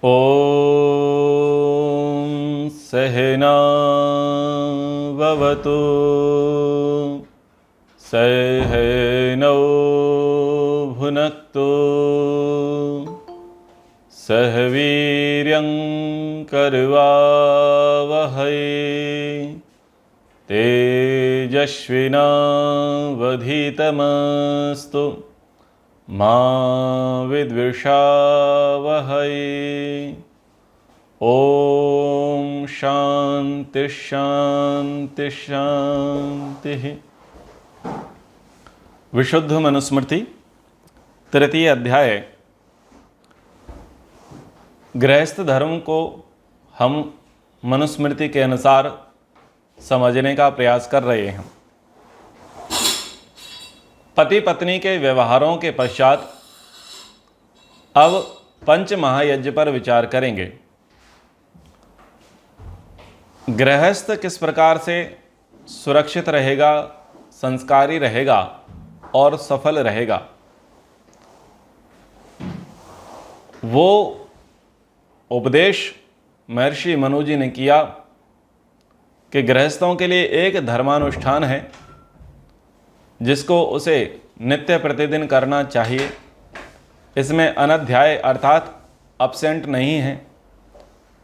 ॐ सहना भवतु सहनौ भुनक्तु सह वीर्यं करवावहै तेजस्विनावधीतमस्तु मा विद्विषावहै। ओम शांति शांति शांति। विशुद्ध मनुस्मृति तृतीय अध्याय। गृहस्थ धर्म को हम मनुस्मृति के अनुसार समझने का प्रयास कर रहे हैं। पति पत्नी के व्यवहारों के पश्चात अब पंच महायज्ञ पर विचार करेंगे। गृहस्थ किस प्रकार से सुरक्षित रहेगा, संस्कारी रहेगा और सफल रहेगा, वो उपदेश महर्षि मनु जी ने किया कि गृहस्थों के लिए एक धर्मानुष्ठान है जिसको उसे नित्य प्रतिदिन करना चाहिए। इसमें अनध्याय अर्थात अब्सेंट नहीं है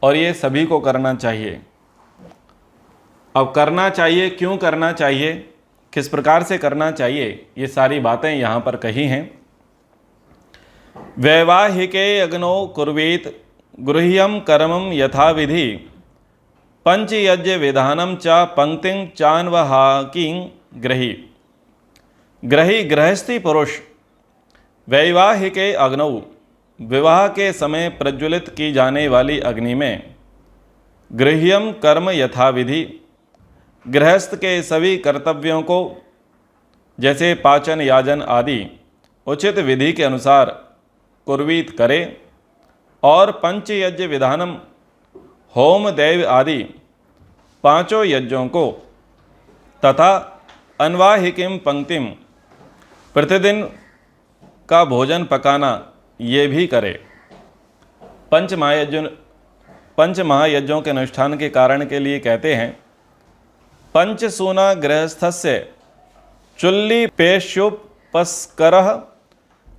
और ये सभी को करना चाहिए। अब करना चाहिए, क्यों करना चाहिए, किस प्रकार से करना चाहिए, ये सारी बातें यहाँ पर कही हैं। वैवाहिके अग्नो कुर्वीत गृह्यम कर्मम यथाविधि पंचयज्ञ विधानम च पंक्तिं चान्वहाकिं ग्रही। ग्रही गृहस्थी पुरुष वैवाहिके अग्नौ विवाह के समय प्रज्वलित की जाने वाली अग्नि में गृह्यम कर्म यथाविधि गृहस्थ के सभी कर्तव्यों को जैसे पाचन याजन आदि उचित विधि के अनुसार कुर्वीत करे और पंचयज्ञ विधानम होम दैव आदि पांचों यज्ञों को तथा अन्वाहिकीम पंक्तिम प्रतिदिन का भोजन पकाना ये भी करे। पंच महायज्ञों के अनुष्ठान के कारण के लिए कहते हैं पंचसूना गृहस्थस्य चुल्ली पेश्योपस्करः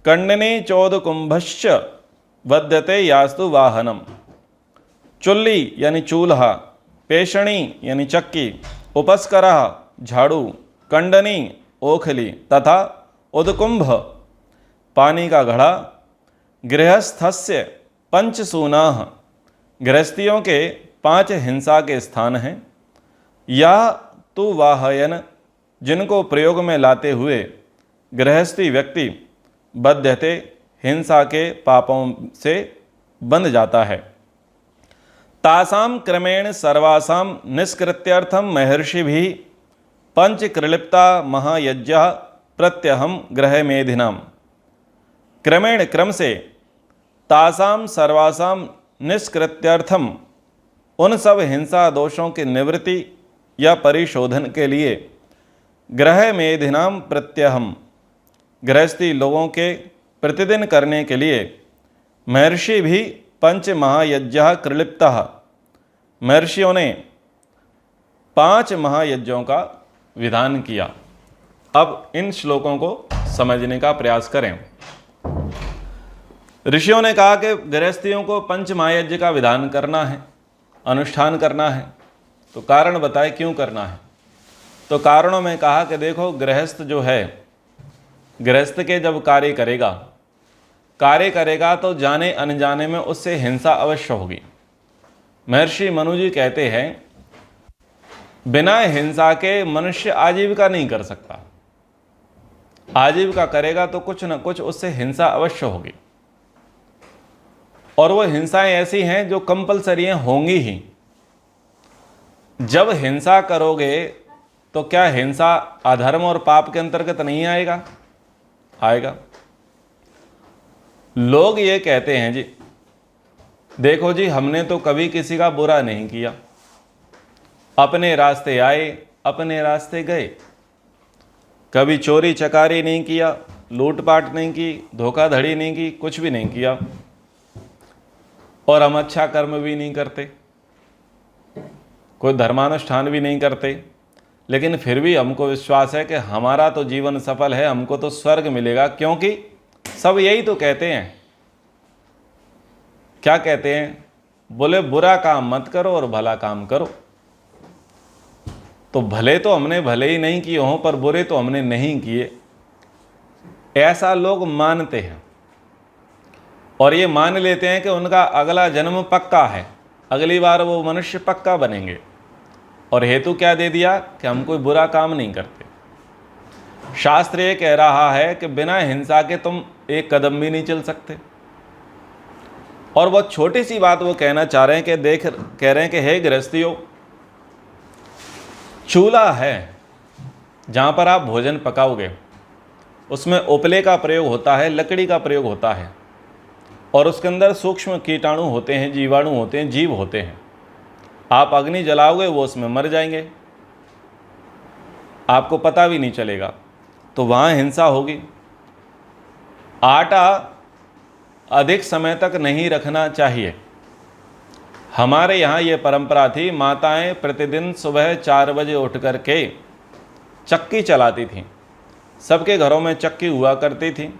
कंडनी चोदकुंभश्च वद्यते यास्तु वाहनम। चुल्ली यानी चूल्हा, पेषणी यानी चक्की, उपस्करः झाड़ू, कंडनी ओखली तथा उदकुंभ पानी का घड़ा गृहस्थस्य पंचसूनाः गृहस्थियों के पांच हिंसा के स्थान हैं। या तु वाहयन जिनको प्रयोग में लाते हुए गृहस्थी व्यक्ति बध्यते हिंसा के पापों से बंध जाता है। तासाम क्रमेण सर्वासाम निष्कृत्यर्थम महर्षि भी पंचकृलिप्ता महायज्ञ प्रत्यहम ग्रह मेधिनाम। क्रमेण क्रम से तासाम सर्वासाम निष्कृत्यर्थम उन सब हिंसा दोषों की निवृत्ति या परिशोधन के लिए ग्रह मेधिनाम प्रत्यहम गृहस्थी लोगों के प्रतिदिन करने के लिए महर्षि भी पंच महायज्ञ कृलिप्ता महर्षियों ने पांच महायज्ञों का विधान किया। अब इन श्लोकों को समझने का प्रयास करें। ऋषियों ने कहा कि गृहस्थियों को पंच महायज्ञ का विधान करना है, अनुष्ठान करना है, तो कारण बताए क्यों करना है। तो कारणों में कहा कि देखो गृहस्थ जो है, गृहस्थ के जब कार्य करेगा तो जाने अनजाने में उससे हिंसा अवश्य होगी। महर्षि मनु जी कहते हैं बिना हिंसा के मनुष्य आजीविका नहीं कर सकता। आजीविका करेगा तो कुछ न कुछ उससे हिंसा अवश्य होगी, और वो हिंसाएं ऐसी हैं जो कंपलसरी होंगी ही। जब हिंसा करोगे तो क्या हिंसा अधर्म और पाप के अंतर्गत नहीं आएगा? आएगा। लोग ये कहते हैं जी देखो जी हमने तो कभी किसी का बुरा नहीं किया, अपने रास्ते आए अपने रास्ते गए, कभी चोरी चकारी नहीं किया, लूटपाट नहीं की, धोखाधड़ी नहीं की, कुछ भी नहीं किया। और हम अच्छा कर्म भी नहीं करते, कोई धर्मानुष्ठान भी नहीं करते, लेकिन फिर भी हमको विश्वास है कि हमारा तो जीवन सफल है, हमको तो स्वर्ग मिलेगा, क्योंकि सब यही तो कहते हैं। क्या कहते हैं? बोले बुरा काम मत करो और भला काम करो। तो भले तो हमने भले ही नहीं किए हों, पर बुरे तो हमने नहीं किए, ऐसा लोग मानते हैं और ये मान लेते हैं कि उनका अगला जन्म पक्का है, अगली बार वो मनुष्य पक्का बनेंगे। और हेतु क्या दे दिया कि हम कोई बुरा काम नहीं करते। शास्त्र ये कह रहा है कि बिना हिंसा के तुम एक कदम भी नहीं चल सकते। और बहुत छोटी सी बात वो कहना चाह रहे हैं कि कह रहे हैं कि हे गृहस्थियों, चूल्हा है जहाँ पर आप भोजन पकाओगे, उसमें उपले का प्रयोग होता है, लकड़ी का प्रयोग होता है, और उसके अंदर सूक्ष्म कीटाणु होते हैं, जीवाणु होते हैं, जीव होते हैं। आप अग्नि जलाओगे, वो उसमें मर जाएंगे, आपको पता भी नहीं चलेगा। तो वहाँ हिंसा होगी। आटा अधिक समय तक नहीं रखना चाहिए। हमारे यहाँ ये परंपरा थी, माताएं प्रतिदिन सुबह 4 बजे उठ कर के चक्की चलाती थीं। सबके घरों में चक्की हुआ करती थी,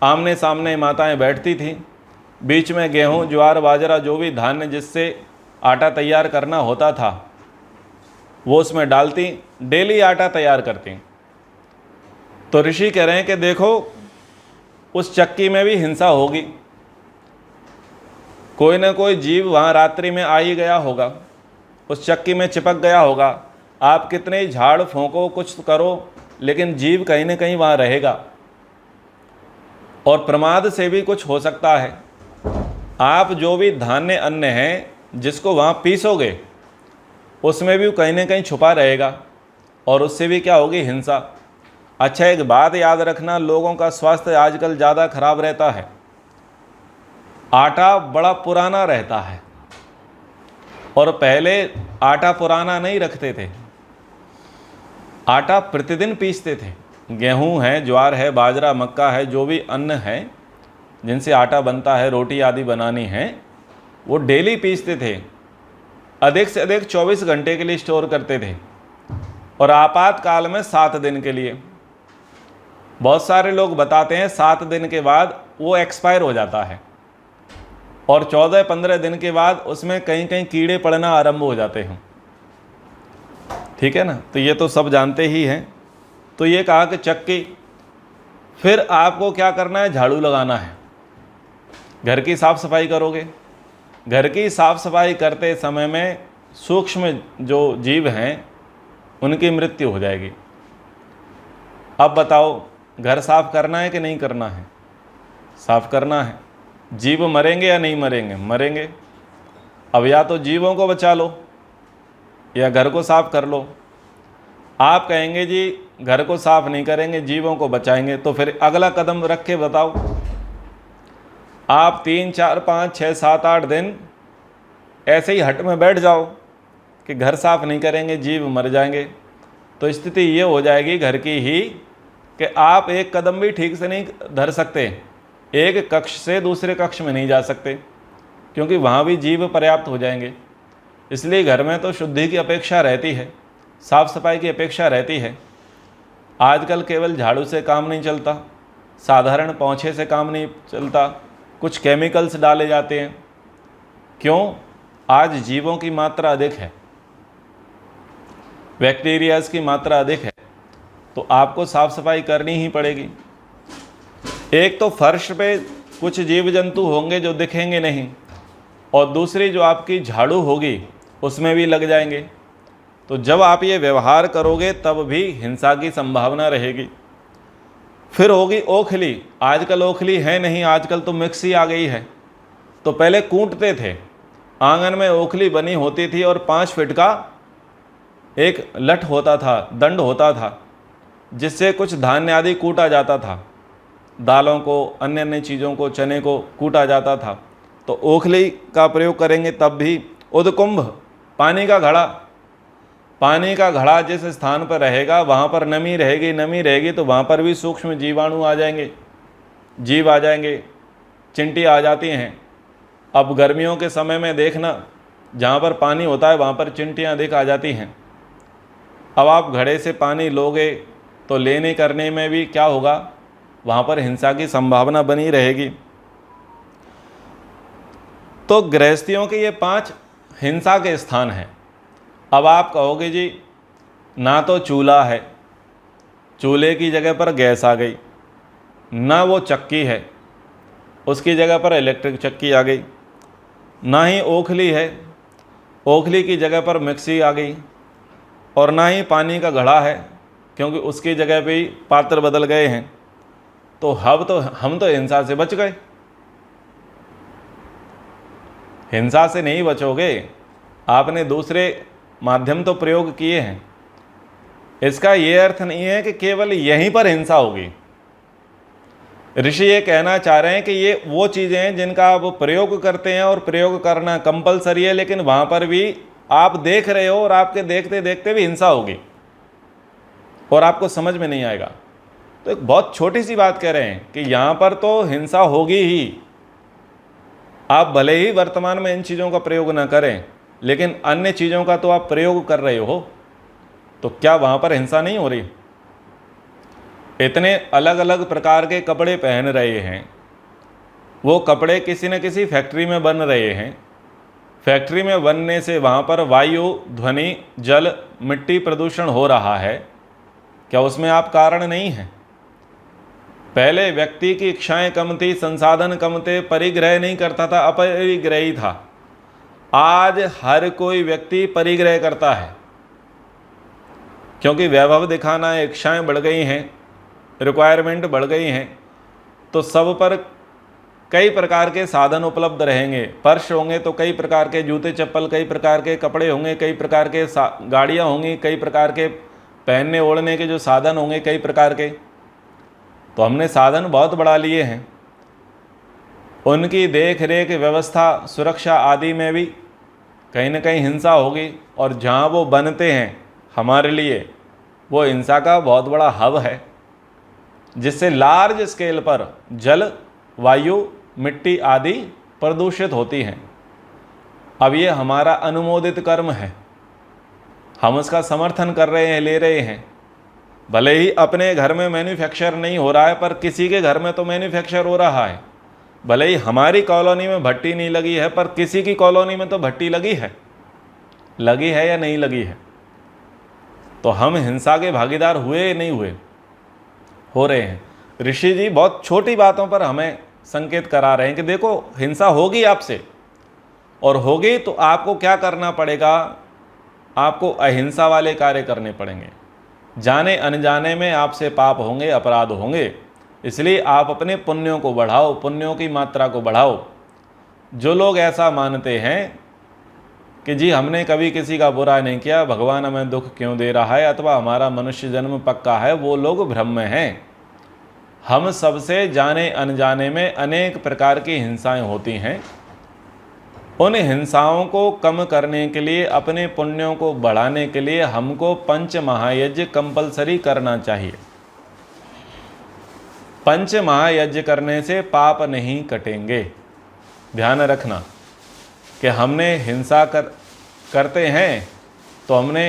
आमने सामने माताएं बैठती थीं, बीच में गेहूं, ज्वार, बाजरा, जो भी धान्य जिससे आटा तैयार करना होता था वो उसमें डालती, डेली आटा तैयार करती। तो ऋषि कह रहे हैं कि देखो, उस चक्की में भी हिंसा होगी, कोई ना कोई जीव वहाँ रात्रि में आ ही गया होगा, उस चक्की में चिपक गया होगा। आप कितने ही झाड़ फूंको, कुछ करो, लेकिन जीव कहीं ना कहीं वहाँ रहेगा, और प्रमाद से भी कुछ हो सकता है। आप जो भी धान्य अन्न है जिसको वहाँ पीसोगे, उसमें भी कहीं ना कहीं छुपा रहेगा, और उससे भी क्या होगी? हिंसा। अच्छा, एक बात याद रखना, लोगों का स्वास्थ्य आजकल ज़्यादा खराब रहता है। आटा बड़ा पुराना रहता है, और पहले आटा पुराना नहीं रखते थे, आटा प्रतिदिन पीसते थे। गेहूं है, ज्वार है, बाजरा, मक्का है, जो भी अन्न है जिनसे आटा बनता है, रोटी आदि बनानी है, वो डेली पीसते थे, अधिक से अधिक 24 घंटे के लिए स्टोर करते थे, और आपातकाल में 7 दिन के लिए। बहुत सारे लोग बताते हैं 7 दिन के बाद वो एक्सपायर हो जाता है, और 14-15 दिन के बाद उसमें कहीं कहीं कीड़े पड़ना आरंभ हो जाते हैं। ठीक है ना? तो ये तो सब जानते ही हैं। तो ये कहा कि चक्की, फिर आपको क्या करना है? झाड़ू लगाना है, घर की साफ सफाई करोगे। घर की साफ सफाई करते समय में सूक्ष्म जो जीव हैं उनकी मृत्यु हो जाएगी। अब बताओ, घर साफ करना है कि नहीं करना है? साफ करना है। जीव मरेंगे या नहीं मरेंगे? मरेंगे। अब या तो जीवों को बचा लो या घर को साफ कर लो। आप कहेंगे जी घर को साफ नहीं करेंगे, जीवों को बचाएंगे, तो फिर अगला कदम रख के बताओ। आप 3, 4, 5, 6, 7, 8 दिन ऐसे ही हट में बैठ जाओ कि घर साफ नहीं करेंगे, जीव मर जाएंगे, तो स्थिति ये हो जाएगी घर की ही कि आप एक कदम भी ठीक से नहीं धर सकते, एक कक्ष से दूसरे कक्ष में नहीं जा सकते, क्योंकि वहाँ भी जीव पर्याप्त हो जाएंगे। इसलिए घर में तो शुद्धि की अपेक्षा रहती है, साफ सफाई की अपेक्षा रहती है। आजकल केवल झाड़ू से काम नहीं चलता, साधारण पोंछे से काम नहीं चलता, कुछ केमिकल्स डाले जाते हैं। क्यों? आज जीवों की मात्रा अधिक है, बैक्टीरियाज की मात्रा अधिक है, तो आपको साफ सफाई करनी ही पड़ेगी। एक तो फर्श पे कुछ जीव जंतु होंगे जो दिखेंगे नहीं, और दूसरी जो आपकी झाड़ू होगी उसमें भी लग जाएंगे। तो जब आप ये व्यवहार करोगे तब भी हिंसा की संभावना रहेगी। फिर होगी ओखली। आजकल ओखली है नहीं, आजकल तो मिक्सी आ गई है। तो पहले कूटते थे, आंगन में ओखली बनी होती थी और 5 फीट का एक लठ होता था, दंड होता था, जिससे कुछ धान्य आदि कूटा जाता था, दालों को, अन्य अन्य चीज़ों को, चने को कूटा जाता था। तो ओखली का प्रयोग करेंगे तब भी। उदकुंभ, पानी का घड़ा, पानी का घड़ा जिस स्थान पर रहेगा वहाँ पर नमी रहेगी, नमी रहेगी तो वहाँ पर भी सूक्ष्म जीवाणु आ जाएंगे, जीव आ जाएंगे, चिंटी आ जाती हैं। अब गर्मियों के समय में देखना, जहाँ पर पानी होता है वहाँ पर चिंटियाँ अधिक आ जाती हैं। अब आप घड़े से पानी लोगे तो लेने करने में भी क्या होगा, वहाँ पर हिंसा की संभावना बनी रहेगी। तो गृहस्थियों के ये 5 हिंसा के स्थान हैं। अब आप कहोगे जी ना तो चूल्हा है, चूल्हे की जगह पर गैस आ गई, ना वो चक्की है, उसकी जगह पर इलेक्ट्रिक चक्की आ गई, ना ही ओखली है, ओखली की जगह पर मिक्सी आ गई, और ना ही पानी का घड़ा है क्योंकि उसकी जगह पे ही पात्र बदल गए हैं। तो हम तो हिंसा से बच गए। हिंसा से नहीं बचोगे, आपने दूसरे माध्यम तो प्रयोग किए हैं। इसका ये अर्थ नहीं है कि केवल यहीं पर हिंसा होगी। ऋषि ये कहना चाह रहे हैं कि ये वो चीज़ें हैं जिनका आप प्रयोग करते हैं और प्रयोग करना कंपलसरी है, लेकिन वहाँ पर भी आप देख रहे हो और आपके देखते देखते भी हिंसा होगी और आपको समझ में नहीं आएगा। तो एक बहुत छोटी सी बात कह रहे हैं कि यहाँ पर तो हिंसा होगी ही। आप भले ही वर्तमान में इन चीज़ों का प्रयोग ना करें, लेकिन अन्य चीज़ों का तो आप प्रयोग कर रहे हो, तो क्या वहाँ पर हिंसा नहीं हो रही? इतने अलग अलग प्रकार के कपड़े पहन रहे हैं, वो कपड़े किसी न किसी फैक्ट्री में बन रहे हैं। फैक्ट्री में बनने से वहाँ पर वायु, ध्वनि, जल, मिट्टी प्रदूषण हो रहा है। क्या उसमें आप कारण नहीं हैं? पहले व्यक्ति की इच्छाएं कम थी, संसाधन कम थे, परिग्रह नहीं करता था, अपरिग्रही था। आज हर कोई व्यक्ति परिग्रह करता है क्योंकि वैभव दिखाना है, इच्छाएं बढ़ गई हैं, रिक्वायरमेंट बढ़ गई हैं। तो सब पर कई प्रकार के साधन उपलब्ध रहेंगे। पर्स होंगे तो कई प्रकार के जूते चप्पल, कई प्रकार के कपड़े होंगे, कई प्रकार के गाड़ियाँ होंगी, कई प्रकार के पहनने ओढ़ने के जो साधन होंगे, कई प्रकार के। तो हमने साधन बहुत बढ़ा लिए हैं। उनकी देख रेख, व्यवस्था, सुरक्षा आदि में भी कहीं ना कहीं हिंसा होगी। और जहाँ वो बनते हैं हमारे लिए, वो हिंसा का बहुत बड़ा हब है, जिससे लार्ज स्केल पर जल, वायु, मिट्टी आदि प्रदूषित होती हैं। अब ये हमारा अनुमोदित कर्म है, हम उसका समर्थन कर रहे हैं, ले रहे हैं। भले ही अपने घर में मैन्युफैक्चर नहीं हो रहा है, पर किसी के घर में तो मैन्युफैक्चर हो रहा है। भले ही हमारी कॉलोनी में भट्टी नहीं लगी है, पर किसी की कॉलोनी में तो भट्टी लगी है या नहीं लगी है। तो हम हिंसा के भागीदार हुए नहीं हुए, हो रहे हैं। ऋषि जी बहुत छोटी बातों पर हमें संकेत करा रहे हैं कि देखो हिंसा होगी आपसे, और होगी तो आपको क्या करना पड़ेगा, आपको अहिंसा वाले कार्य करने पड़ेंगे। जाने अनजाने में आपसे पाप होंगे, अपराध होंगे, इसलिए आप अपने पुण्यों को बढ़ाओ, पुण्यों की मात्रा को बढ़ाओ। जो लोग ऐसा मानते हैं कि जी हमने कभी किसी का बुरा नहीं किया, भगवान हमें दुख क्यों दे रहा है, अथवा हमारा मनुष्य जन्म पक्का है, वो लोग भ्रम में हैं। हम सबसे जाने अनजाने में अनेक प्रकार की हिंसाएं होती हैं। उन हिंसाओं को कम करने के लिए, अपने पुण्यों को बढ़ाने के लिए हमको 5 महायज्ञ कंपलसरी करना चाहिए। 5 महायज्ञ करने से पाप नहीं कटेंगे। ध्यान रखना कि हमने हिंसा करते हैं तो हमने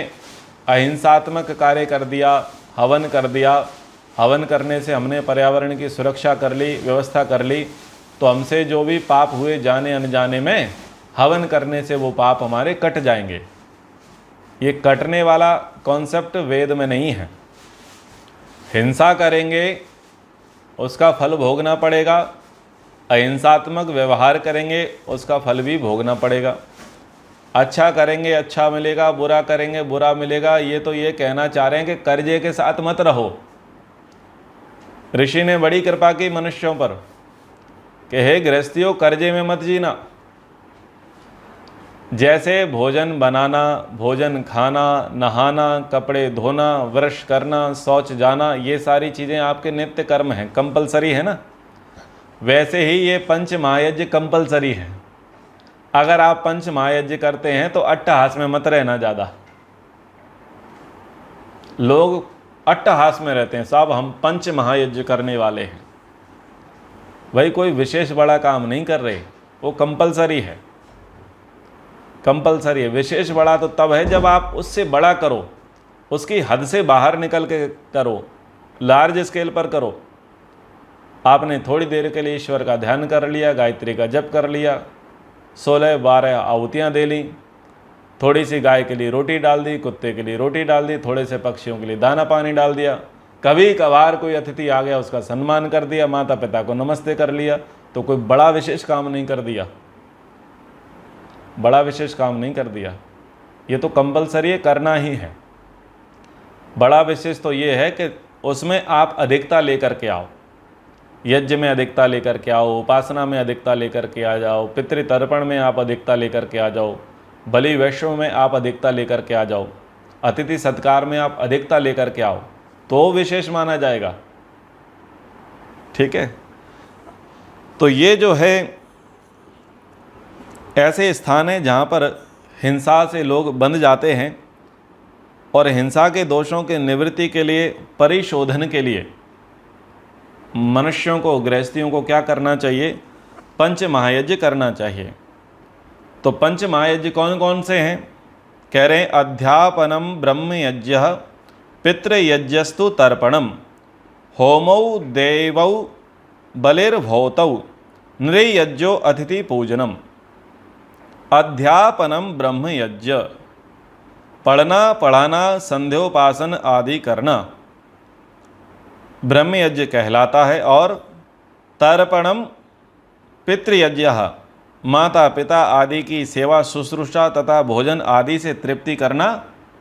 अहिंसात्मक कार्य कर दिया, हवन कर दिया। हवन करने से हमने पर्यावरण की सुरक्षा कर ली, व्यवस्था कर ली। तो हमसे जो भी पाप हुए जाने अनजाने में, हवन करने से वो पाप हमारे कट जाएंगे। ये कटने वाला कॉन्सेप्ट वेद में नहीं है। हिंसा करेंगे उसका फल भोगना पड़ेगा, अहिंसात्मक व्यवहार करेंगे उसका फल भी भोगना पड़ेगा। अच्छा करेंगे अच्छा मिलेगा, बुरा करेंगे बुरा मिलेगा, ये तो ये कहना चाह रहे हैं कि कर्जे के साथ मत रहो। ऋषि ने बड़ी कृपा की मनुष्यों पर कि हे गृहस्थियों, कर्जे में मत जीना। जैसे भोजन बनाना, भोजन खाना, नहाना, कपड़े धोना, ब्रश करना, शौच जाना, ये सारी चीज़ें आपके नित्य कर्म हैं, कंपलसरी है ना। वैसे ही ये 5 महायज्ञ कंपलसरी है। अगर आप 5 महायज्ञ करते हैं तो अट्टहास में मत रहना ज़्यादा। लोग अट्टहास में रहते हैं, साहब हम 5 महायज्ञ करने वाले हैं। भाई कोई विशेष बड़ा काम नहीं कर रहे, वो कंपलसरी है, कंपलसरी है। विशेष बड़ा तो तब है जब आप उससे बड़ा करो, उसकी हद से बाहर निकल के करो, लार्ज स्केल पर करो। आपने थोड़ी देर के लिए ईश्वर का ध्यान कर लिया, गायत्री का जप कर लिया, 16-12 आहुतियाँ दे ली, थोड़ी सी गाय के लिए रोटी डाल दी, कुत्ते के लिए रोटी डाल दी, थोड़े से पक्षियों के लिए दाना पानी डाल दिया, कभी कभार कोई अतिथि आ गया उसका सम्मान कर दिया, माता पिता को नमस्ते कर लिया, तो कोई बड़ा विशेष काम नहीं कर दिया, बड़ा विशेष काम नहीं कर दिया। ये तो कंपलसरी है, करना ही है। बड़ा विशेष तो ये है कि उसमें आप अधिकता लेकर के आओ, यज्ञ में अधिकता लेकर के आओ, उपासना में अधिकता लेकर के आ जाओ, पितृतर्पण में आप अधिकता लेकर के आ जाओ, बलि वैष्णव में आप अधिकता लेकर के आ जाओ, अतिथि सत्कार में आप अधिकता लेकर के आओ, तो विशेष माना जाएगा। ठीक है, तो ये जो है ऐसे स्थान है जहाँ पर हिंसा से लोग बंध जाते हैं, और हिंसा के दोषों के निवृत्ति के लिए, परिशोधन के लिए मनुष्यों को, गृहस्थियों को क्या करना चाहिए? पंच महायज्ञ करना चाहिए। तो पंच महायज्ञ कौन कौन से हैं? कह रहे हैं अध्यापनम ब्रह्मयज्ञ, पितृयज्ञस्तु तर्पणम, होमौ देवौ बलिर्भौतौ, नृयज्ञो अतिथि पूजनम। अध्यापनम ब्रह्मयज्ञ, पढ़ना पढ़ाना, संध्योपासन आदि करना ब्रह्मयज्ञ कहलाता है। और तर्पणम पितृयज्ञ, माता पिता आदि की सेवा शुश्रूषा तथा भोजन आदि से तृप्ति करना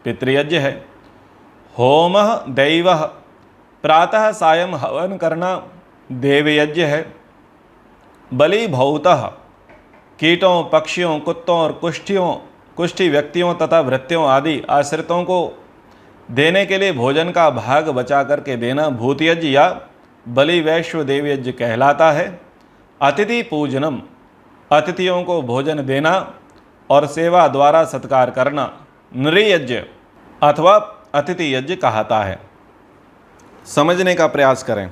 पितृयज्ञ है। होम दैव, प्रातः सायं हवन करना देवयज्ञ है। बलि भौतः, कीटों पक्षियों कुत्तों और कुष्ठी व्यक्तियों तथा भृत्यों आदि आश्रितों को देने के लिए भोजन का भाग बचा करके देना भूतयज्ञ या बलि वैश्व देवयज्ञ कहलाता है। अतिथि पूजनम, अतिथियों को भोजन देना और सेवा द्वारा सत्कार करना नृयज्ञ अथवा अतिथि यज्ञ कहता है। समझने का प्रयास करें।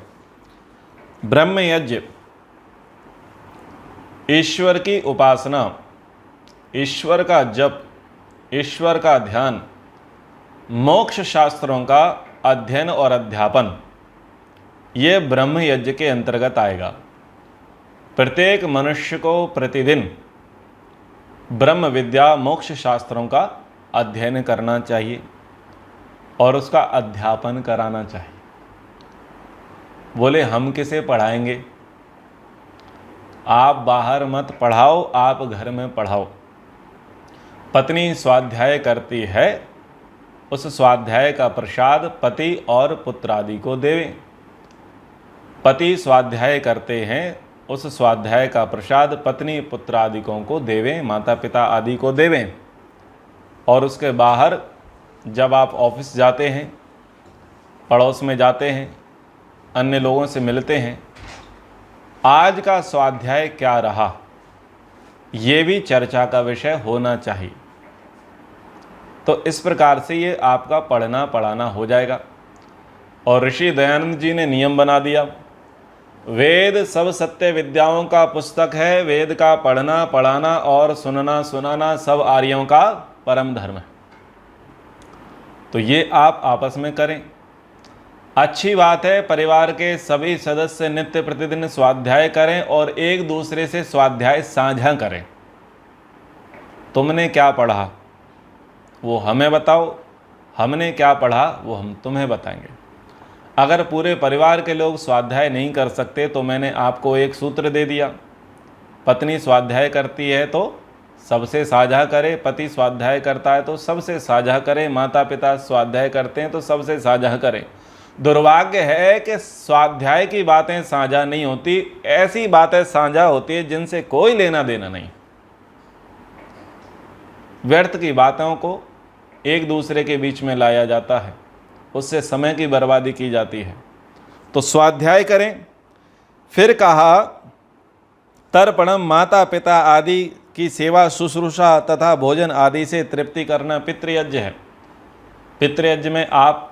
ब्रह्मयज्ञ ईश्वर की उपासना, ईश्वर का जप, ईश्वर का ध्यान, मोक्ष शास्त्रों का अध्ययन और अध्यापन, ये ब्रह्म यज्ञ के अंतर्गत आएगा। प्रत्येक मनुष्य को प्रतिदिन ब्रह्म विद्या मोक्ष शास्त्रों का अध्ययन करना चाहिए और उसका अध्यापन कराना चाहिए। बोले हम किसे पढ़ाएंगे? आप बाहर मत पढ़ाओ, आप घर में पढ़ाओ। पत्नी स्वाध्याय करती है, उस स्वाध्याय का प्रसाद पति और पुत्र आदि को देवें। पति स्वाध्याय करते हैं, उस स्वाध्याय का प्रसाद पत्नी पुत्र आदिकों को देवें, माता पिता आदि को देवें। और उसके बाहर जब आप ऑफिस जाते हैं, पड़ोस में जाते हैं, अन्य लोगों से मिलते हैं, आज का स्वाध्याय क्या रहा, ये भी चर्चा का विषय होना चाहिए। तो इस प्रकार से ये आपका पढ़ना पढ़ाना हो जाएगा। और ऋषि दयानंद जी ने नियम बना दिया, वेद सब सत्य विद्याओं का पुस्तक है, वेद का पढ़ना पढ़ाना और सुनना सुनाना सब आर्यों का परम धर्म है। तो ये आप आपस में करें। अच्छी बात है, परिवार के सभी सदस्य नित्य प्रतिदिन स्वाध्याय करें और एक दूसरे से स्वाध्याय साझा करें। तुमने क्या पढ़ा वो हमें बताओ, हमने क्या पढ़ा वो हम तुम्हें बताएंगे। अगर पूरे परिवार के लोग स्वाध्याय नहीं कर सकते तो मैंने आपको एक सूत्र दे दिया, पत्नी स्वाध्याय करती है तो सबसे साझा करे, पति स्वाध्याय करता है तो सबसे साझा करे, माता पिता स्वाध्याय करते हैं तो सबसे साझा करें। दुर्भाग्य है कि स्वाध्याय की बातें साझा नहीं होती, ऐसी बातें साझा होती है जिनसे कोई लेना देना नहीं। व्यर्थ की बातों को एक दूसरे के बीच में लाया जाता है, उससे समय की बर्बादी की जाती है। तो स्वाध्याय करें। फिर कहा तर्पणम, माता पिता आदि की सेवा शुश्रूषा तथा भोजन आदि से तृप्ति करना पितृयज्ञ है। पितृयज्ञ में आप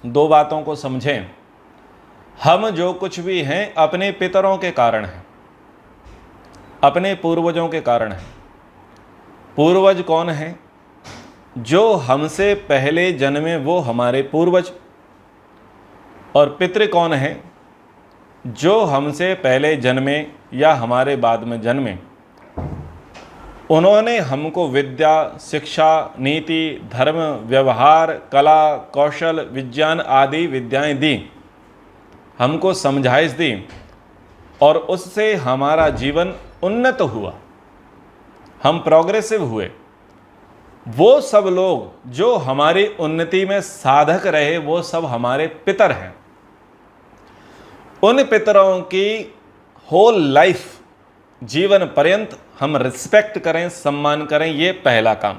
दो बातों को समझें। हम जो कुछ भी हैं अपने पितरों के कारण हैं। अपने पूर्वजों के कारण है। पूर्वज कौन है? जो हमसे पहले जन्मे वो हमारे पूर्वज। और पितृ कौन है? जो हमसे पहले जन्मे या हमारे बाद में जन्मे। उन्होंने हमको विद्या, शिक्षा, नीति, धर्म, व्यवहार, कला, कौशल, विज्ञान आदि विद्याएं दी, हमको समझाइश दी और उससे हमारा जीवन उन्नत हुआ, हम प्रोग्रेसिव हुए। वो सब लोग जो हमारी उन्नति में साधक रहे वो सब हमारे पितर हैं। उन पितरों की होल लाइफ, जीवन पर्यंत हम रिस्पेक्ट करें, सम्मान करें, ये पहला काम।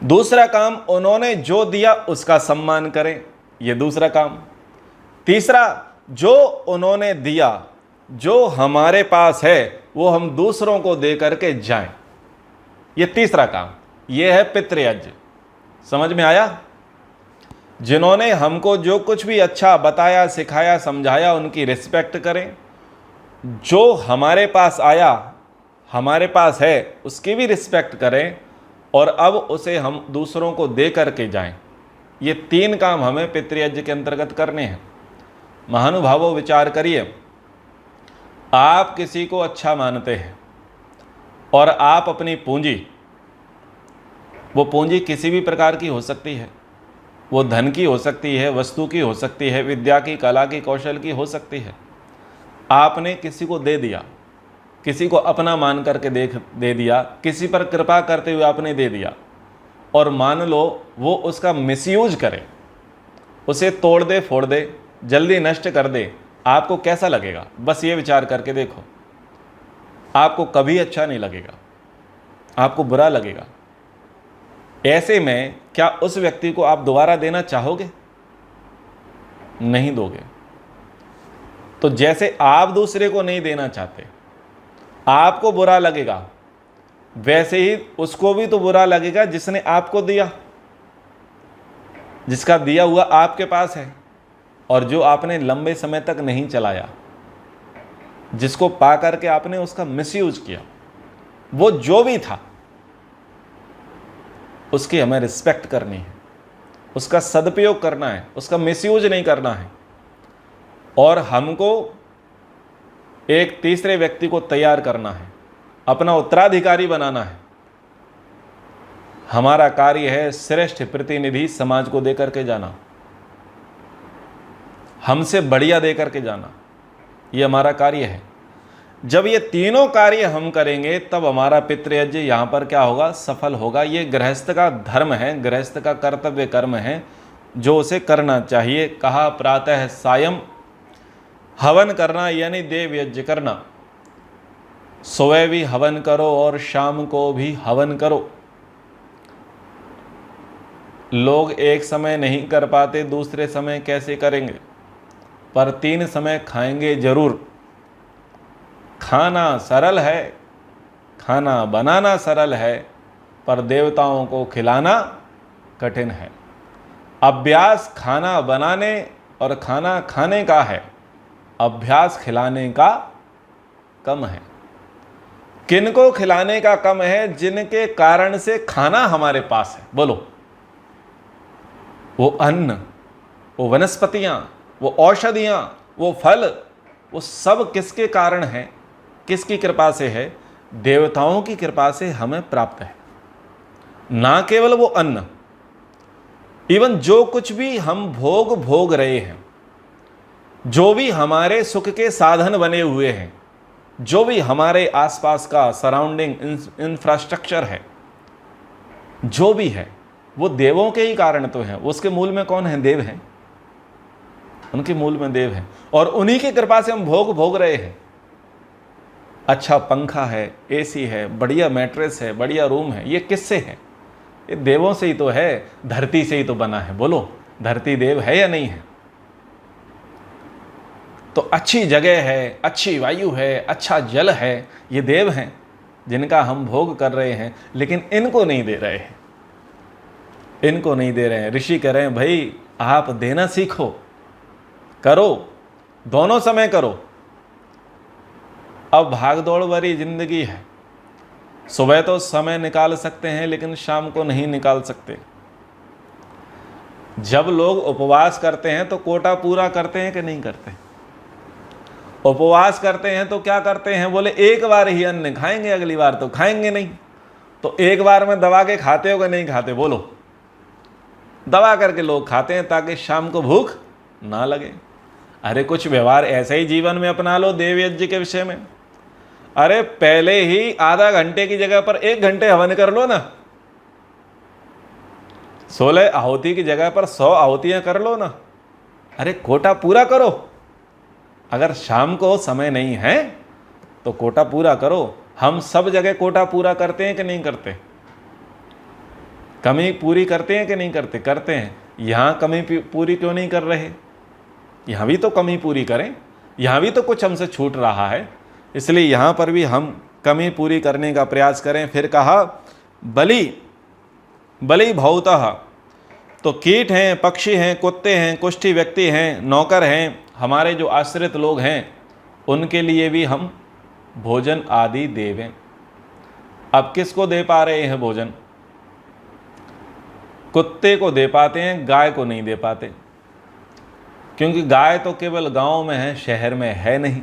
दूसरा काम, उन्होंने जो दिया उसका सम्मान करें, ये दूसरा काम। तीसरा, जो उन्होंने दिया, जो हमारे पास है वो हम दूसरों को दे करके जाएं, ये तीसरा काम। ये है पितृयज्ञ। समझ में आया? जिन्होंने हमको जो कुछ भी अच्छा बताया, सिखाया, समझाया, उनकी रिस्पेक्ट करें। जो हमारे पास आया, हमारे पास है, उसकी भी रिस्पेक्ट करें और अब उसे हम दूसरों को दे करके जाएं। ये तीन काम हमें पितृयज्ञ के अंतर्गत करने हैं। महानुभावों, विचार करिए। आप किसी को अच्छा मानते हैं और आप अपनी पूंजी, वो पूंजी किसी भी प्रकार की हो सकती है, वो धन की हो सकती है, वस्तु की हो सकती है, विद्या की, कला की, कौशल की हो सकती है। आपने किसी को दे दिया, किसी को अपना मान करके दे दिया, किसी पर कृपा करते हुए आपने दे दिया और मान लो वो उसका मिसयूज करे, उसे तोड़ दे, फोड़ दे, जल्दी नष्ट कर दे, आपको कैसा लगेगा? बस ये विचार करके देखो, आपको कभी अच्छा नहीं लगेगा, आपको बुरा लगेगा। ऐसे में क्या उस व्यक्ति को आप दोबारा देना चाहोगे? नहीं दोगे। तो जैसे आप दूसरे को नहीं देना चाहते, आपको बुरा लगेगा, वैसे ही उसको भी तो बुरा लगेगा जिसने आपको दिया, जिसका दिया हुआ आपके पास है और जो आपने लंबे समय तक नहीं चलाया, जिसको पा करके आपने उसका मिसयूज किया। वो जो भी था उसकी हमें रिस्पेक्ट करनी है, उसका सदुपयोग करना है, उसका मिसयूज नहीं करना है। और हमको एक तीसरे व्यक्ति को तैयार करना है, अपना उत्तराधिकारी बनाना है। हमारा कार्य है श्रेष्ठ प्रतिनिधि समाज को देकर के जाना, हमसे बढ़िया देकर के जाना, ये हमारा कार्य है। जब ये तीनों कार्य हम करेंगे तब हमारा पितृयज्ञ यहाँ पर क्या होगा? सफल होगा। ये गृहस्थ का धर्म है, गृहस्थ का कर्तव्य कर्म है जो उसे करना चाहिए। कहा प्रातः सायं हवन करना, यानी देव यज्ञ करना। सुबह भी हवन करो और शाम को भी हवन करो। लोग एक समय नहीं कर पाते, दूसरे समय कैसे करेंगे? पर 3 समय खाएंगे जरूर। खाना सरल है, खाना बनाना सरल है, पर देवताओं को खिलाना कठिन है। अभ्यास खाना बनाने और खाना खाने का है, अभ्यास खिलाने का कम है। किनको खिलाने का कम है? जिनके कारण से खाना हमारे पास है। बोलो, वो अन्न, वो वनस्पतियां, वो औषधियां, वो फल, वो सब किसके कारण है? किसकी कृपा से है? देवताओं की कृपा से हमें प्राप्त है। ना केवल वो अन्न, इवन जो कुछ भी हम भोग रहे हैं, जो भी हमारे सुख के साधन बने हुए हैं, जो भी हमारे आसपास का सराउंडिंग इंफ्रास्ट्रक्चर है, जो भी है वो देवों के ही कारण तो है। उसके मूल में कौन है? देव हैं। उनके मूल में देव हैं और उन्हीं की कृपा से हम भोग रहे हैं। अच्छा पंखा है, एसी है, बढ़िया मैट्रेस है, बढ़िया रूम है, ये किससे है? ये देवों से ही तो है, धरती से ही तो बना है। बोलो, धरती देव है या नहीं है? तो अच्छी जगह है, अच्छी वायु है, अच्छा जल है, ये देव हैं जिनका हम भोग कर रहे हैं, लेकिन इनको नहीं दे रहे हैं, इनको नहीं दे रहे हैं। ऋषि कह रहे हैं भाई आप देना सीखो, करो, दोनों समय करो। अब भागदौड़ भरी जिंदगी है, सुबह तो समय निकाल सकते हैं लेकिन शाम को नहीं निकाल सकते। जब लोग उपवास करते हैं तो कोटा पूरा करते हैं कि नहीं करते? उपवास करते हैं तो क्या करते हैं, बोले एक बार ही अन्न खाएंगे, अगली बार तो खाएंगे नहीं। तो एक बार में दबा के खाते हो कि नहीं खाते? बोलो। दबा करके लोग खाते हैं ताकि शाम को भूख ना लगे। अरे कुछ व्यवहार ऐसे ही जीवन में अपना लो देव यज्ञ के विषय में। अरे पहले ही आधा घंटे की जगह पर 1 घंटे हवन कर लो ना, 16 आहुति की जगह पर 100 आहुतियां कर लो ना। अरे कोटा पूरा करो। अगर शाम को समय नहीं है तो कोटा पूरा करो। हम सब जगह कोटा पूरा करते हैं कि नहीं करते? कमी पूरी करते हैं कि नहीं करते? करते हैं। यहां कमी पूरी क्यों नहीं कर रहे? यहां भी तो कमी पूरी करें, यहां भी तो कुछ हमसे छूट रहा है, इसलिए यहां पर भी हम कमी पूरी करने का प्रयास करें। फिर कहा बलि भौतः, तो कीट हैं, पक्षी हैं, कुत्ते हैं, कुष्ठी व्यक्ति हैं, नौकर हैं, हमारे जो आश्रित लोग हैं, उनके लिए भी हम भोजन आदि देवें। अब किसको दे पा रहे हैं भोजन? कुत्ते को दे पाते हैं, गाय को नहीं दे पाते, क्योंकि गाय तो केवल गांव में है, शहर में है नहीं।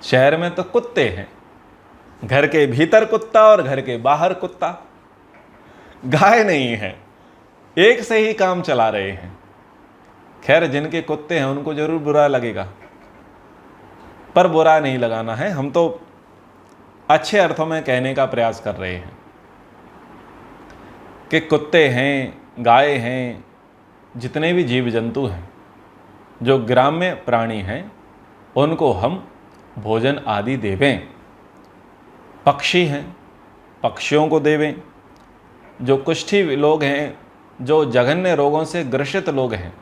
शहर में तो कुत्ते हैं, घर के भीतर कुत्ता और घर के बाहर कुत्ता। गाय नहीं है, एक से ही काम चला रहे हैं। खैर जिनके कुत्ते हैं उनको जरूर बुरा लगेगा, पर बुरा नहीं लगाना है, हम तो अच्छे अर्थों में कहने का प्रयास कर रहे हैं कि कुत्ते हैं, गाय हैं, जितने भी जीव जंतु हैं, जो ग्राम्य प्राणी हैं, उनको हम भोजन आदि देवें। पक्षी हैं, पक्षियों को देवें। जो कुष्ठी लोग हैं, जो जघन्य रोगों से ग्रसित लोग हैं,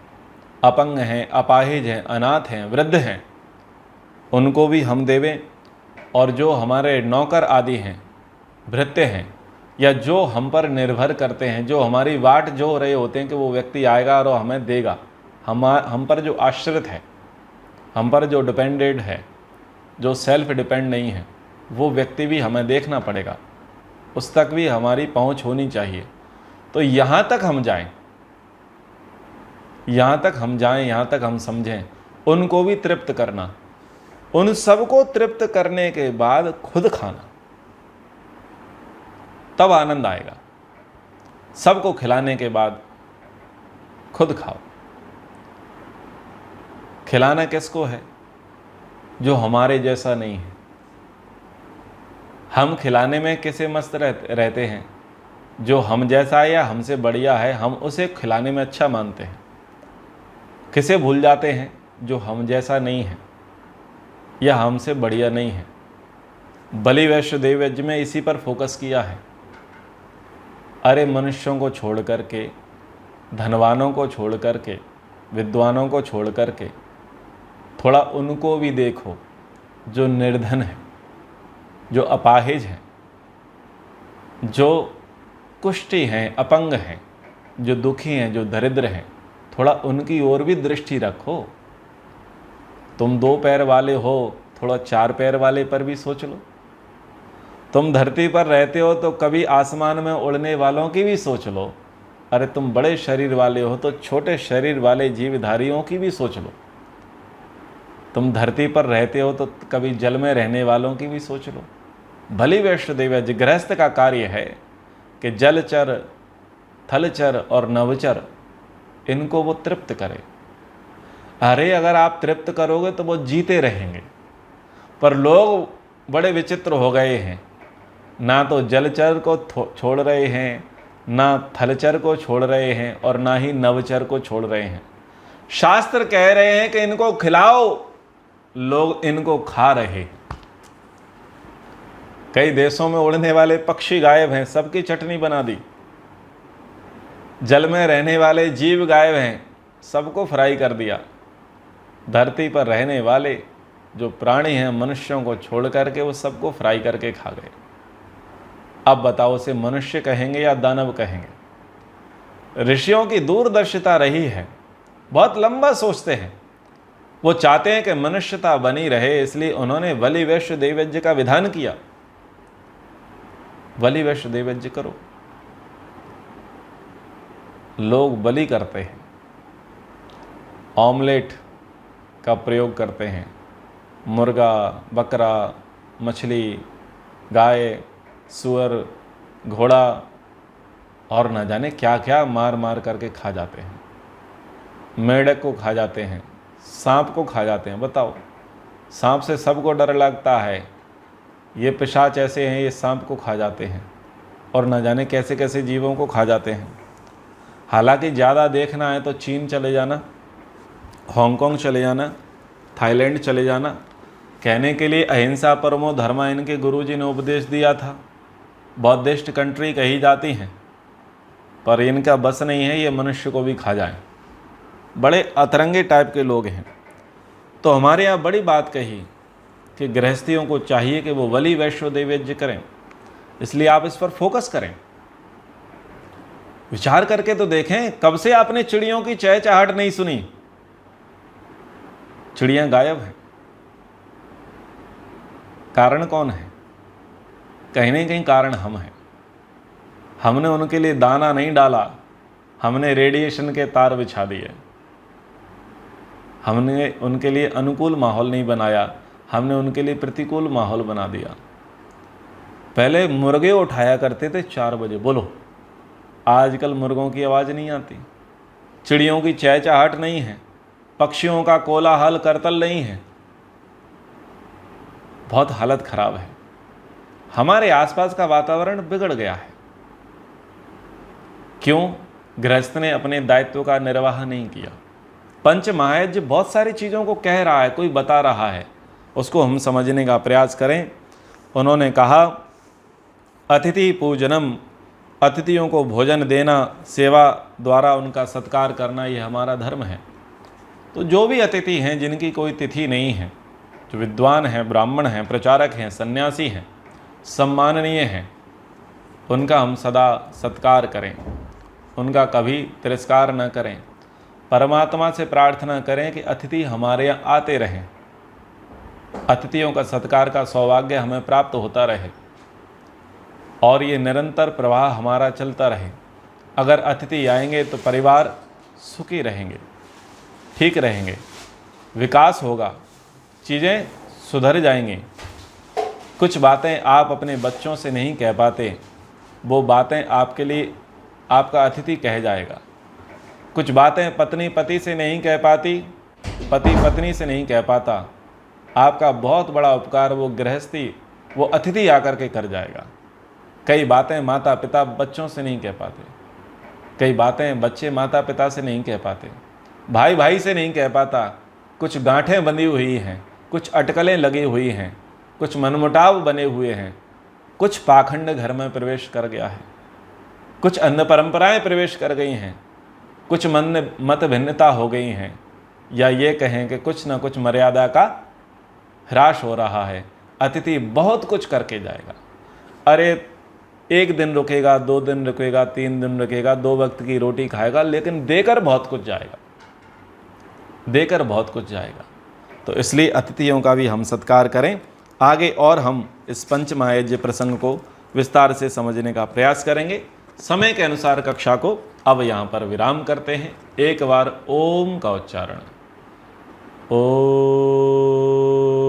अपंग हैं, अपाहिज हैं, अनाथ हैं, वृद्ध हैं, उनको भी हम देवें। और जो हमारे नौकर आदि हैं, भृत्य हैं, या जो हम पर निर्भर करते हैं, जो हमारी वाट जो रहे होते हैं कि वो व्यक्ति आएगा और हमें देगा, हम पर जो आश्रित है, हम पर जो डिपेंडेड है, जो सेल्फ डिपेंड नहीं है, वो व्यक्ति भी हमें देखना पड़ेगा, उस तक भी हमारी पहुंच होनी चाहिए। तो यहाँ तक हम जाएं, यहाँ तक हम जाएं, यहाँ तक हम समझें, उनको भी तृप्त करना। उन सबको तृप्त करने के बाद खुद खाना, तब आनंद आएगा। सबको खिलाने के बाद खुद खाओ। खिलाना किसको है? जो हमारे जैसा नहीं है। हम खिलाने में किसे मस्त रहते हैं? जो हम जैसा है या हमसे बढ़िया है, हम उसे खिलाने में अच्छा मानते हैं। किसे भूल जाते हैं? जो हम जैसा नहीं है या हमसे बढ़िया नहीं है। बलि वैश्य देव यज्ञ में इसी पर फोकस किया है। अरे मनुष्यों को छोड़ करके, धनवानों को छोड़ करके, विद्वानों को छोड़ करके थोड़ा उनको भी देखो जो निर्धन है, जो अपाहिज हैं, जो कुष्ठी हैं, अपंग हैं, जो दुखी हैं, जो दरिद्र हैं, थोड़ा उनकी ओर भी दृष्टि रखो। तुम 2 पैर वाले हो, थोड़ा 4 पैर वाले पर भी सोच लो। तुम धरती पर रहते हो तो कभी आसमान में उड़ने वालों की भी सोच लो। अरे तुम बड़े शरीर वाले हो तो छोटे शरीर वाले जीवधारियों की भी सोच लो। तुम धरती पर रहते हो तो कभी जल में रहने वालों की भी सोच लो। बलि वैश्य देव यज्ञ गृहस्थ का कार्य है कि जलचर, थलचर और नवचर, इनको वो तृप्त करे। अरे अगर आप तृप्त करोगे तो वो जीते रहेंगे। पर लोग बड़े विचित्र हो गए हैं, ना तो जलचर को छोड़ रहे हैं, ना थलचर को छोड़ रहे हैं, और ना ही नवचर को छोड़ रहे हैं। शास्त्र कह रहे हैं कि इनको खिलाओ, लोग इनको खा रहे। कई देशों में उड़ने वाले पक्षी गायब हैं, सबकी चटनी बना दी। जल में रहने वाले जीव गायब हैं, सबको फ्राई कर दिया। धरती पर रहने वाले जो प्राणी हैं, मनुष्यों को छोड़ करके वो सबको फ्राई करके खा गए। अब बताओ, उसे मनुष्य कहेंगे या दानव कहेंगे? ऋषियों की दूरदर्शिता रही है, बहुत लंबा सोचते हैं। वो चाहते हैं कि मनुष्यता बनी रहे, इसलिए उन्होंने बलि वैश्य देवयज्ञ का विधान किया। बलि वैश्य देवयज्ञ करो। लोग बलि करते हैं, ऑमलेट का प्रयोग करते हैं, मुर्गा, बकरा, मछली, गाय, सुअर, घोड़ा और न जाने क्या क्या मार मार करके खा जाते हैं। मेंढक को खा जाते हैं, सांप को खा जाते हैं। बताओ, सांप से सबको डर लगता है, ये पिशाच ऐसे हैं, ये सांप को खा जाते हैं और न जाने कैसे कैसे जीवों को खा जाते हैं। हालांकि ज़्यादा देखना है तो चीन चले जाना, हांगकांग चले जाना, थाईलैंड चले जाना। कहने के लिए अहिंसा परमो धर्मा इनके गुरुजी ने उपदेश दिया था। बौद्धिस्ट कंट्री कही जाती हैं, पर इनका बस नहीं है ये मनुष्य को भी खा जाएं। बड़े अतरंगे टाइप के लोग हैं। तो हमारे यहाँ बड़ी बात कही कि गृहस्थियों को चाहिए कि वो बलि वैश्य देवयज्ञ करें, इसलिए आप इस पर फोकस करें। विचार करके तो देखें, कब से आपने चिड़ियों की चहचहाट नहीं सुनी? चिड़ियां गायब हैं। कारण कौन है? कहीं ना कहीं कारण हम हैं। हमने उनके लिए दाना नहीं डाला, हमने रेडिएशन के तार बिछा दिए। हमने उनके लिए अनुकूल माहौल नहीं बनाया, हमने उनके लिए प्रतिकूल माहौल बना दिया। पहले मुर्गे उठाया करते थे 4 बजे, बोलो आजकल मुर्गों की आवाज़ नहीं आती, चिड़ियों की चहचहाट नहीं है, पक्षियों का कोलाहल करतल नहीं है। बहुत हालत खराब है। हमारे आसपास का वातावरण बिगड़ गया है। क्यों? गृहस्थ ने अपने दायित्व का निर्वाह नहीं किया। पंच महायज्ञ बहुत सारी चीज़ों को कह रहा है, कोई बता रहा है, उसको हम समझने का प्रयास करें। उन्होंने कहा अतिथि पूजनम, अतिथियों को भोजन देना, सेवा द्वारा उनका सत्कार करना, ये हमारा धर्म है। तो जो भी अतिथि हैं जिनकी कोई तिथि नहीं है, जो विद्वान हैं, ब्राह्मण हैं, प्रचारक हैं, सन्यासी हैं, सम्माननीय हैं, उनका हम सदा सत्कार करें, उनका कभी तिरस्कार न करें। परमात्मा से प्रार्थना करें कि अतिथि हमारे यहाँ आते रहें, अतिथियों का सत्कार का सौभाग्य हमें प्राप्त होता रहे और ये निरंतर प्रवाह हमारा चलता रहे। अगर अतिथि आएंगे तो परिवार सुखी रहेंगे, ठीक रहेंगे, विकास होगा, चीज़ें सुधर जाएंगी। कुछ बातें आप अपने बच्चों से नहीं कह पाते, वो बातें आपके लिए आपका अतिथि कह जाएगा। कुछ बातें पत्नी पति से नहीं कह पाती, पति पत्नी से नहीं कह पाता, आपका बहुत बड़ा उपकार वो गृहस्थी, वो अतिथि आकर के कर जाएगा। कई बातें माता पिता बच्चों से नहीं कह पाते, कई बातें बच्चे माता पिता से नहीं कह पाते, भाई भाई से नहीं कह पाता। कुछ गांठें बंधी हुई हैं, कुछ अटकलें लगी हुई हैं, कुछ मनमुटाव बने हुए हैं, कुछ पाखंड घर में प्रवेश कर गया है, कुछ अन्य परंपराएं प्रवेश कर गई हैं, कुछ मत भिन्नता हो गई हैं, या ये कहें कि कुछ न कुछ मर्यादा का ह्रास हो रहा है। अतिथि बहुत कुछ करके जाएगा। अरे 1 दिन रुकेगा, 2 दिन रुकेगा, 3 दिन रुकेगा, 2 वक्त की रोटी खाएगा, लेकिन देकर बहुत कुछ जाएगा, देकर बहुत कुछ जाएगा। तो इसलिए अतिथियों का भी हम सत्कार करें। आगे और हम इस पंच महायज्ञ प्रसंग को विस्तार से समझने का प्रयास करेंगे। समय के अनुसार कक्षा को अब यहाँ पर विराम करते हैं। एक बार ओम का उच्चारण। ओम।